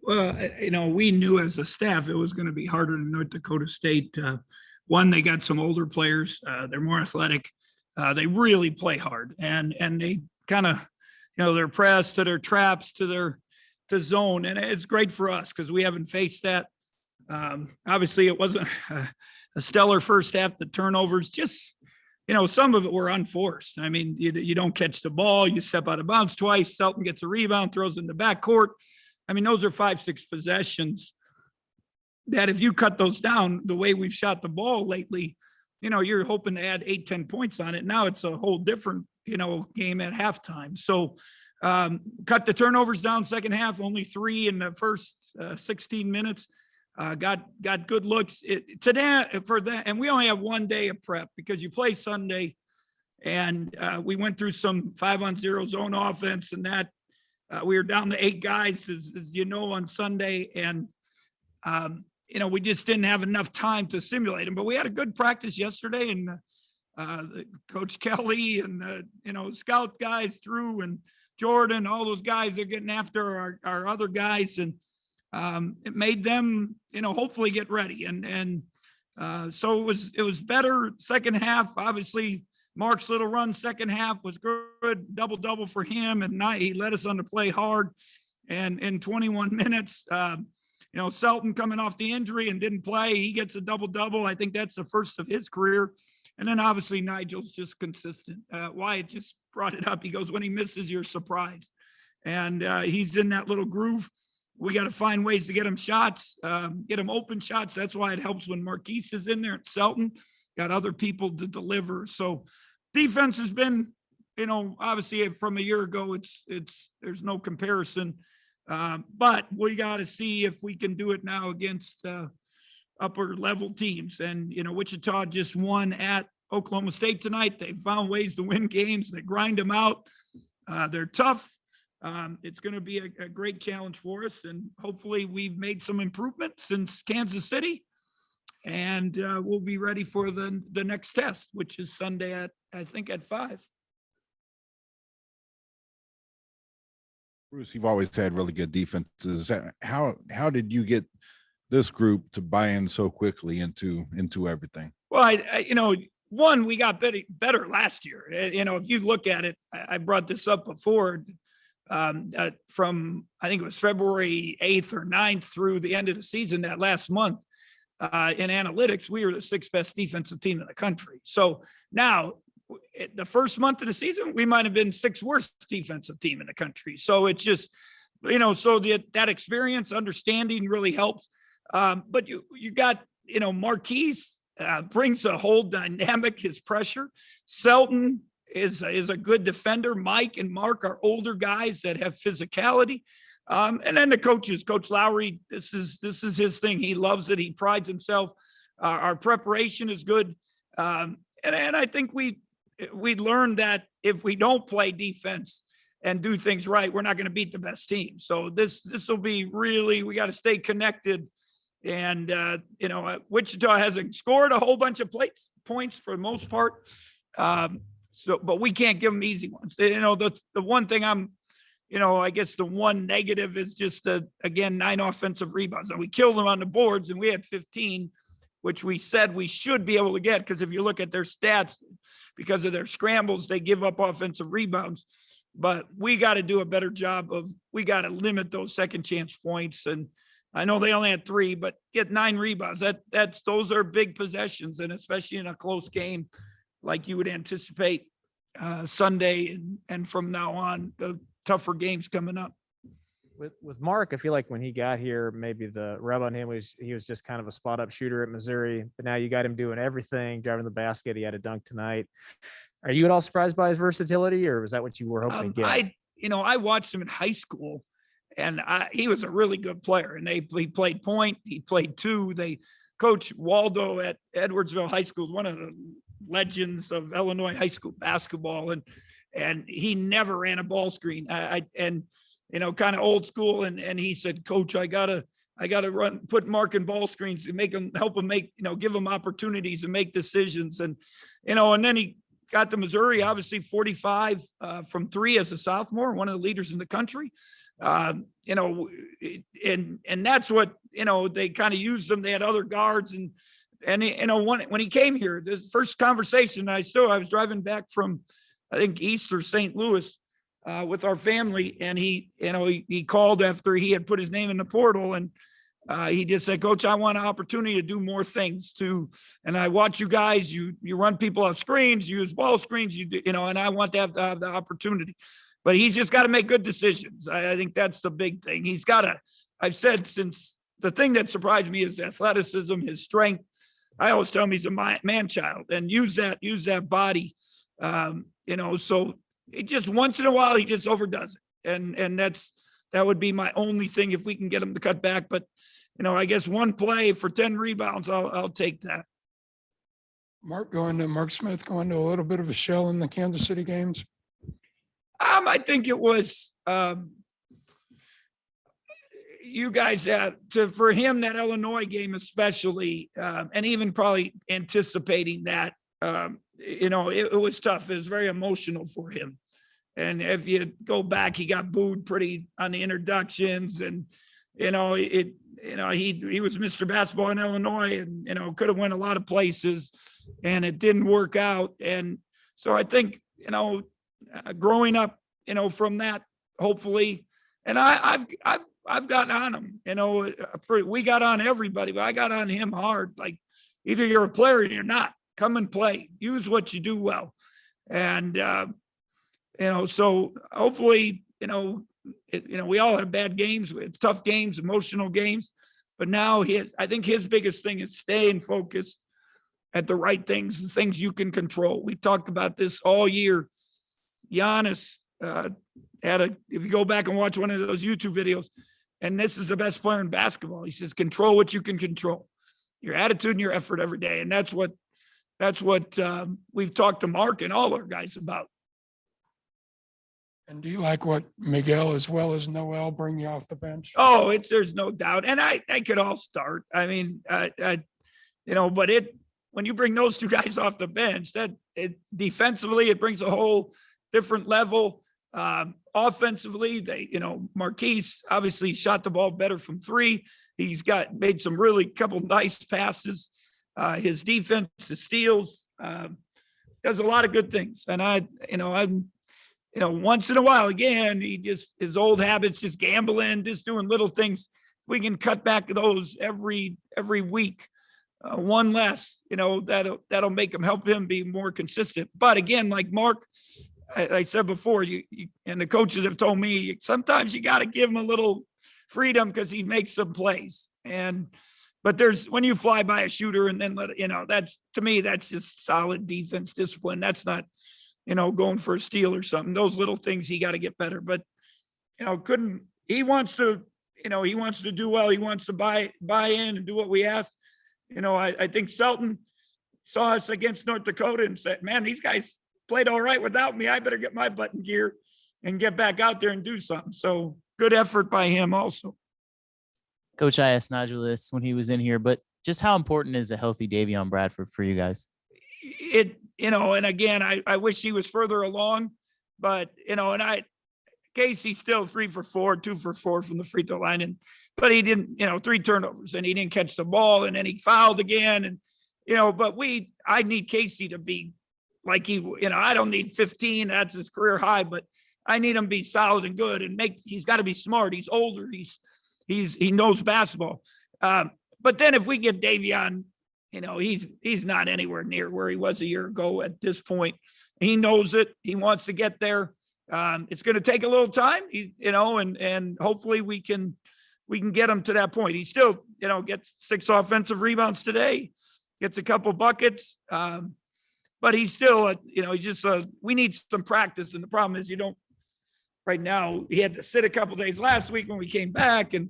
Well, we knew as a staff it was going to be harder than North Dakota State. One, they got some older players. They're more athletic. They really play hard, and they kind of, their press to their traps to their zone, and it's great for us because we haven't faced that. Obviously, it wasn't a stellar first half. The turnovers, just some of it were unforced. I mean, you don't catch the ball, you step out of bounds twice. Selton gets a rebound, throws in the backcourt. I mean, those are 5-6 possessions that if you cut those down the way we've shot the ball lately, you're hoping to add 8-10 points on it. Now it's a whole different, game at halftime. So cut the turnovers down second half, only 3 in the first 16 minutes. Got good looks today for that. And we only have 1 day of prep because you play Sunday, and we went through some 5-on-0 zone offense, and that we were down to 8 guys, as on Sunday. And, we just didn't have enough time to simulate them, but we had a good practice yesterday, and Coach Kelly and, scout guys, Drew and Jordan, all those guys are getting after our other guys. And it made them, hopefully get ready. And so it was better second half. Obviously, Mark's little run second half was good, double for him, and he led us on to play hard. And in 21 minutes, Selton coming off the injury and didn't play, he gets a double. I think that's the first of his career. And then obviously Nigel's just consistent. Wyatt just brought it up. He goes, when he misses, you're surprised. And he's in that little groove. We got to find ways to get him shots, get him open shots. That's why it helps when Marquise is in there at Selton. Got other people to deliver. So defense has been, obviously from a year ago, there's no comparison. But we got to see if we can do it now against upper level teams. And, Wichita just won at Oklahoma State tonight. They found ways to win games. They grind them out. They're tough. It's going to be a great challenge for us. And hopefully we've made some improvement since Kansas City. And we'll be ready for the next test, which is Sunday at 5. Bruce, you've always had really good defenses. How did you get this group to buy in so quickly into everything? Well, one, we got better last year. If you look at it, I brought this up before, from, I think it was February 8th or 9th through the end of the season, that last month, in analytics, we were the 6th best defensive team in the country. So now, the first month of the season, we might have been 6th worst defensive team in the country. So it's just, so that experience, understanding really helps. But you got, Marquise brings a whole dynamic, his pressure. Selton is a good defender. Mike and Mark are older guys that have physicality. And then the coaches, Coach Lowry, this is his thing. He loves it. He prides himself. Our preparation is good. And I think we learned that if we don't play defense and do things right, we're not going to beat the best team. So this will be really, we got to stay connected. And, Wichita hasn't scored a whole bunch of points for the most part. But we can't give them easy ones. The one thing I guess the one negative is just, again, 9 offensive rebounds. And we killed them on the boards, and we had 15, which we said we should be able to get, because if you look at their stats, because of their scrambles, they give up offensive rebounds. But we got to do a better job we got to limit those second chance points. And I know they only had 3, but get 9 rebounds. Those are big possessions, and especially in a close game like you would anticipate Sunday and from now on, the tougher games coming up. With Mark, I feel like when he got here, maybe the rub on him was he was just kind of a spot up shooter at Missouri, but now you got him doing everything, driving the basket. He had a dunk tonight. Are you at all surprised by his versatility, or was that what you were hoping to get? I watched him in high school, and he was a really good player. And he played point, he played 2. Coach Waldo at Edwardsville High School is one of the legends of Illinois high school basketball, and he never ran a ball screen. Kind of old school. And he said, Coach, I gotta put Mark in ball screens and help him give him opportunities and make decisions. And then he got to Missouri, obviously 45 from 3 as a sophomore, one of the leaders in the country. And that's what, they kind of used them. They had other guards and when he came here, this first conversation, I was driving back from, I think, East or St. Louis with our family. And he called after he had put his name in the portal, and he just said, Coach, I want an opportunity to do more things too. And I watch you guys, you run people off screens, you use ball screens, and I want to have the opportunity. But he's just got to make good decisions. I think that's the big thing. He's got to, I've said since the thing that surprised me is athleticism, his strength. I always tell him he's a man child, and use that body. So it just once in a while, he just overdoes it. And that would be my only thing if we can get him to cut back. But, I guess one play for 10 rebounds, I'll take that. Mark Smith going to a little bit of a shell in the Kansas City games. I think it was you guys for him, that Illinois game especially, and even probably anticipating that, it was tough. It was very emotional for him. And if you go back, he got booed pretty on the introductions, and he was Mr. Basketball in Illinois, and could have went a lot of places, and it didn't work out. And so I think growing up, from that, hopefully, and I've gotten on him. We got on everybody, but I got on him hard. Like, either you're a player or you're not. Come and play. Use what you do well, and so hopefully, we all have bad games. It's tough games, emotional games, but now I think his biggest thing is staying focused at the right things, the things you can control. We talked about this all year. Giannis if you go back and watch one of those YouTube videos, and this is the best player in basketball. He says, control what you can control, your attitude and your effort every day. And that's what we've talked to Mark and all our guys about. And do you like what Miguel as well as Noel bring you off the bench? Oh, there's no doubt. And I could all start. I mean, but when you bring those two guys off the bench, defensively, it brings a whole different level. Offensively, Marquise obviously shot the ball better from three. He's made some really couple nice passes. His defense, his steals, does a lot of good things. And I'm once in a while, again, his old habits, just gambling, just doing little things. We can cut back those every week. One less, that'll make him, help him be more consistent. But again, like Mark, I said before, you and the coaches have told me, sometimes you got to give him a little freedom because he makes some plays. But when you fly by a shooter and then that's, to me, that's just solid defense discipline. That's not, going for a steal or something. Those little things he got to get better. But he wants to do well. He wants to buy in and do what we ask. I think Selton saw us against North Dakota and said, man, these guys played all right without me. I better get my butt in gear and get back out there and do something. So good effort by him also. Coach, I asked Nigel this when he was in here, but just how important is a healthy Davion Bradford for you guys? And again, I wish he was further along, but, Casey's still 3 for 4, 2 for 4 from the free throw line. But he didn't, 3 turnovers, and he didn't catch the ball, and then he fouled again. And, but I need Casey to be like I don't need 15. That's his career high, but I need him to be solid and good and he's got to be smart. He's older. He knows basketball. But then if we get Davion, he's not anywhere near where he was a year ago at this point. He knows it. He wants to get there. It's going to take a little time, and hopefully we can get him to that point. He still, gets 6 offensive rebounds today, gets a couple buckets. But he's still, we need some practice. And the problem is right now, he had to sit a couple days last week when we came back, and,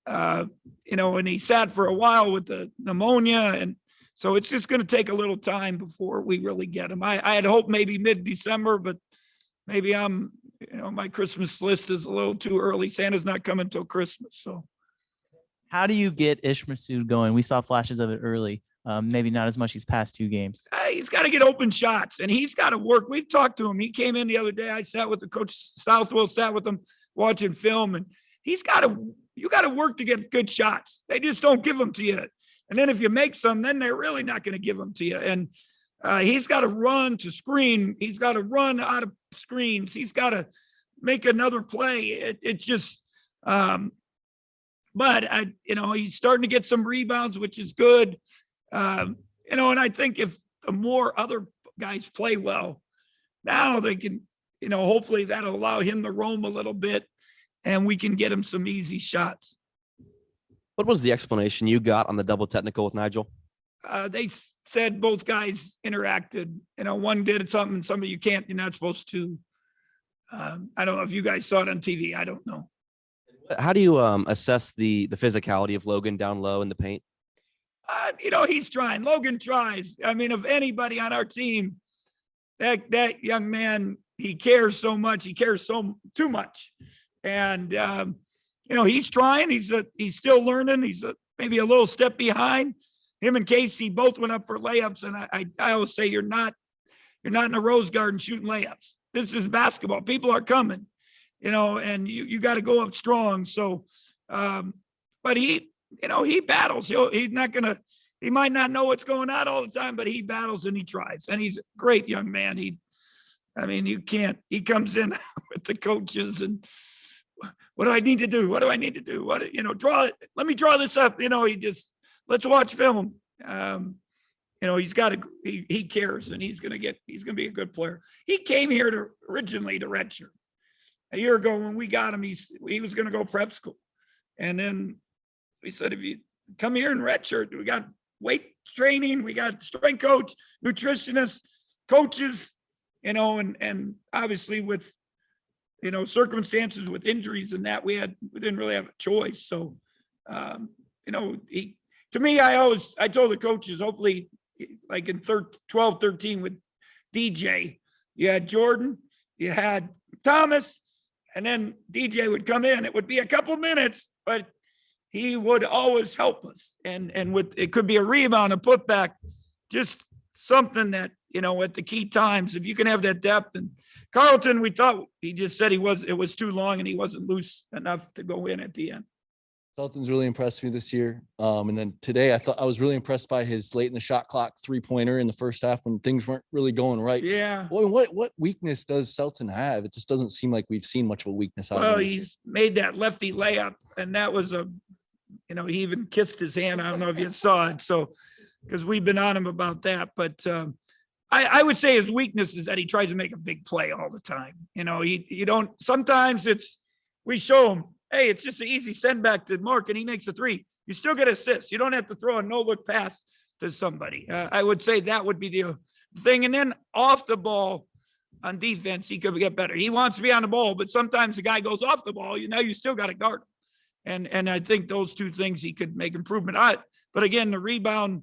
and he sat for a while with the pneumonia. And so it's just going to take a little time before we really get him. I had hoped maybe mid-December, but maybe my Christmas list is a little too early. Santa's not coming till Christmas. So how do you get Ish Masood going? We saw flashes of it early. Maybe not as much these past 2 games. He's got to get open shots, and he's got to work. We've talked to him. He came in the other day. I sat with the coach, Southwell sat with him watching film, and you got to work to get good shots. They just don't give them to you. And then if you make some, then they're really not going to give them to you. And he's got to run to screen. He's got to run out of screens. He's got to make another play. It just, but he's starting to get some rebounds, which is good. And I think if the more other guys play well, now they can, hopefully that'll allow him to roam a little bit and we can get him some easy shots. What was the explanation you got on the double technical with Nigel? They said both guys interacted. One did something, somebody you're not supposed to. I don't know if you guys saw it on TV. I don't know. How do you assess the physicality of Logan down low in the paint? He's trying. Logan tries. I mean, of anybody on our team, that young man, he cares so much. He cares too much. And, he's trying. He's still learning. He's maybe a little step behind. Him and Casey both went up for layups. And I always say, you're not in a rose garden shooting layups. This is basketball. People are coming, and you got to go up strong. So, but he battles. He might not know what's going on all the time, but he battles and he tries. And he's a great young man. He comes in with the coaches and what do I need to do? What do I need to do? Draw it. Let me draw this up. Let's watch film. He cares and he's going to be a good player. He came here originally to redshirt. A year ago when we got him, he was going to go prep school. And then we said, if you come here in redshirt, we got weight training, we got strength coach, nutritionist, coaches, and obviously with, circumstances with injuries and that we didn't really have a choice. So, to me, I told the coaches, hopefully like in 12, 13 with DJ, you had Jordan, you had Thomas, and then DJ would come in. It would be a couple minutes, but he would always help us. And it could be a rebound, a putback, just something that, at the key times, if you can have that depth. And Carlton, we thought he just said it was too long and he wasn't loose enough to go in at the end. Salton's really impressed me this year. And then today I was really impressed by his late in the shot clock 3-pointer in the first half when things weren't really going right. Yeah. What weakness does Selton have? It just doesn't seem like we've seen much of a weakness out of him. Well, he's made that lefty layup, and that was he even kissed his hand. I don't know if you saw it. So, because we've been on him about that, but I would say his weakness is that he tries to make a big play all the time. You don't, sometimes we show him, hey, it's just an easy send back to Mark and he makes a 3. You still get assists. You don't have to throw a no-look pass to somebody. I would say that would be the thing. And then off the ball on defense, he could get better. He wants to be on the ball, but sometimes the guy goes off the ball. You still got to guard him. And I think those two things he could make improvement. But again, the rebound,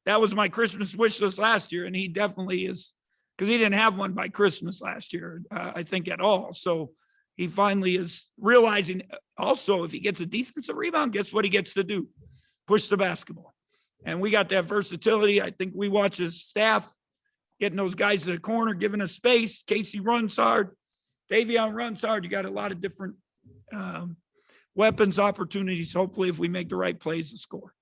that was my Christmas wish list last year. And he definitely is, because he didn't have one by Christmas last year, I think at all. So he finally is realizing also if he gets a defensive rebound, guess what he gets to do? Push the basketball. And we got that versatility. I think we watch his staff getting those guys to the corner, giving us space. Casey runs hard. Davion runs hard. You got a lot of different weapons, opportunities, hopefully, if we make the right plays to score.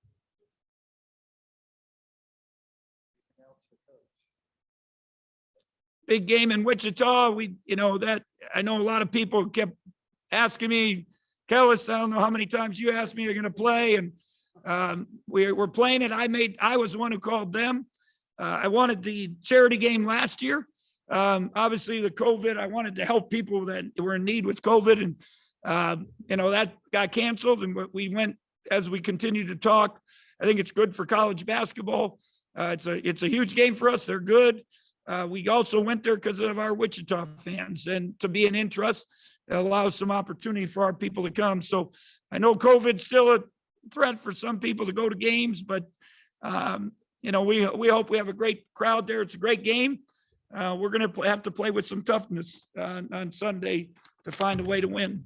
Big game in Wichita. That I know a lot of people kept asking me, Kellis, I don't know how many times you asked me you're going to play. And we're playing it. I was the one who called them. I wanted the charity game last year. Obviously the COVID, I wanted to help people that were in need with COVID. And, that got canceled. And we went, as we continued to talk, I think it's good for college basketball. It's a huge game for us. They're good. We also went there because of our Wichita fans, and to be an interest, it allows some opportunity for our people to come. So I know COVID's still a threat for some people to go to games, but we hope we have a great crowd there. It's a great game. We're going to have to play with some toughness on Sunday to find a way to win.